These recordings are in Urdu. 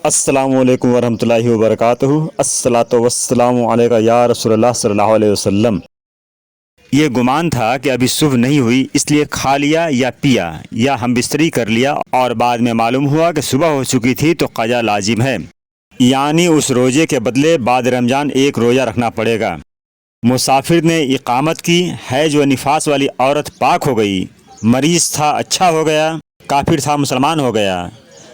السلام علیکم ورحمۃ اللہ وبرکاتہ۔ الصلاۃ والسلام علیکہ یا رسول اللہ صلی اللہ علیہ وسلم۔ یہ گمان تھا کہ ابھی صبح نہیں ہوئی، اس لیے کھا لیا یا پیا یا ہم بستری کر لیا، اور بعد میں معلوم ہوا کہ صبح ہو چکی تھی تو قضا لازم ہے، یعنی اس روزے کے بدلے بعد رمضان ایک روزہ رکھنا پڑے گا۔ مسافر نے اقامت کی، حیض و نفاس والی عورت پاک ہو گئی، مریض تھا اچھا ہو گیا، کافر تھا مسلمان ہو گیا،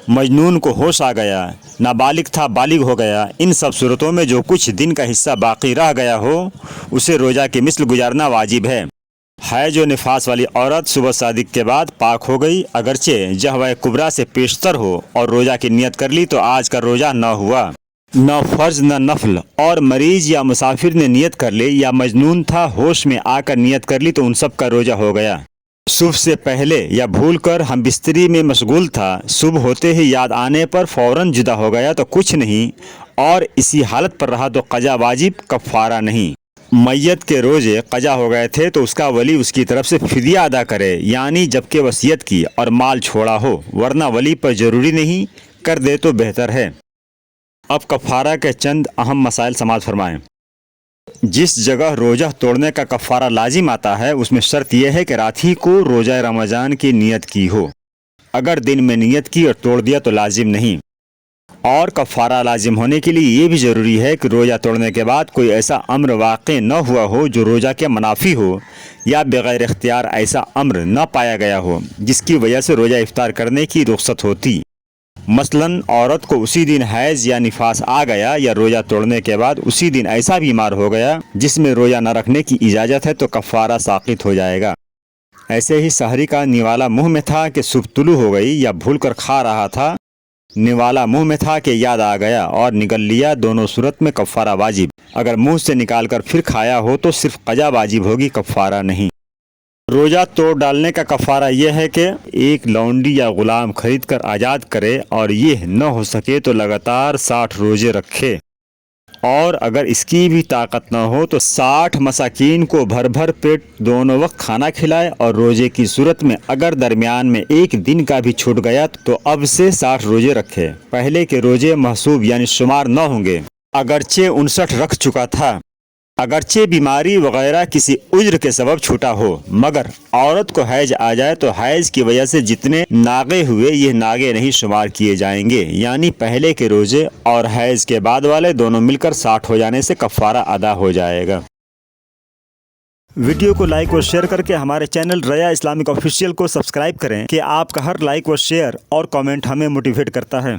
مجنون کو ہوش آ گیا، نابالغ تھا بالغ ہو گیا، ان سب صورتوں میں جو کچھ دن کا حصہ باقی رہ گیا ہو اسے روزہ کے مثل گزارنا واجب ہے۔ حیض و نفاس والی عورت صبح صادق کے بعد پاک ہو گئی، اگرچہ جہوہ کبریٰ سے پیشتر ہو اور روزہ کی نیت کر لی تو آج کا روزہ نہ ہوا، نہ فرض نہ نفل، اور مریض یا مسافر نے نیت کر لی یا مجنون تھا ہوش میں آ کر نیت کر لی تو ان سب کا روزہ ہو گیا۔ صبح سے پہلے یا بھول کر ہم بستری میں مشغول تھا، صبح ہوتے ہی یاد آنے پر فوراً جدا ہو گیا تو کچھ نہیں، اور اسی حالت پر رہا تو قضا واجب، کفارہ نہیں۔ میت کے روزے قضا ہو گئے تھے تو اس کا ولی اس کی طرف سے فدیہ ادا کرے، یعنی جبکہ وصیت کی اور مال چھوڑا ہو، ورنہ ولی پر ضروری نہیں، کر دے تو بہتر ہے۔ اب کفارہ کے چند اہم مسائل سماعت فرمائیں۔ جس جگہ روزہ توڑنے کا کفارہ لازم آتا ہے اس میں شرط یہ ہے کہ رات ہی کو روزہ رمضان کی نیت کی ہو، اگر دن میں نیت کی اور توڑ دیا تو لازم نہیں۔ اور کفارہ لازم ہونے کے لیے یہ بھی ضروری ہے کہ روزہ توڑنے کے بعد کوئی ایسا امر واقع نہ ہوا ہو جو روزہ کے منافی ہو، یا بغیر اختیار ایسا امر نہ پایا گیا ہو جس کی وجہ سے روزہ افطار کرنے کی رخصت ہوتی۔ مثلاً عورت کو اسی دن حیض یا نفاس آ گیا، یا روزہ توڑنے کے بعد اسی دن ایسا بیمار ہو گیا جس میں روزہ نہ رکھنے کی اجازت ہے تو کفارہ ساقط ہو جائے گا۔ ایسے ہی سحری کا نوالا منہ میں تھا کہ صبح طلوع ہو گئی، یا بھول کر کھا رہا تھا، نوالا منہ میں تھا کہ یاد آ گیا اور نگل لیا، دونوں صورت میں کفارہ واجب۔ اگر منہ سے نکال کر پھر کھایا ہو تو صرف قضا واجب ہوگی، کفارہ نہیں۔ روزہ توڑ ڈالنے کا کفارہ یہ ہے کہ ایک لونڈی یا غلام خرید کر آزاد کرے، اور یہ نہ ہو سکے تو لگاتار 60 روزے رکھے، اور اگر اس کی بھی طاقت نہ ہو تو 60 مساکین کو بھر بھر پیٹ دونوں وقت کھانا کھلائے، اور روزے کی صورت میں اگر درمیان میں ایک دن کا بھی چھوٹ گیا تو اب سے 60 روزے رکھے، پہلے کے روزے محسوب یعنی شمار نہ ہوں گے، اگرچہ 59 رکھ چکا تھا۔ اگرچہ بیماری وغیرہ کسی عذر کے سبب چھوٹا ہو، مگر عورت کو حیض آ جائے تو حیض کی وجہ سے جتنے ناغے ہوئے یہ ناغے نہیں شمار کیے جائیں گے، یعنی پہلے کے روزے اور حیض کے بعد والے دونوں مل کر 60 ہو جانے سے کفارہ ادا ہو جائے گا۔ ویڈیو کو لائک اور شیئر کر کے ہمارے چینل ریا اسلامک آفیشیل کو سبسکرائب کریں کہ آپ کا ہر لائک و شیئر اور کامنٹ ہمیں موٹیویٹ کرتا ہے۔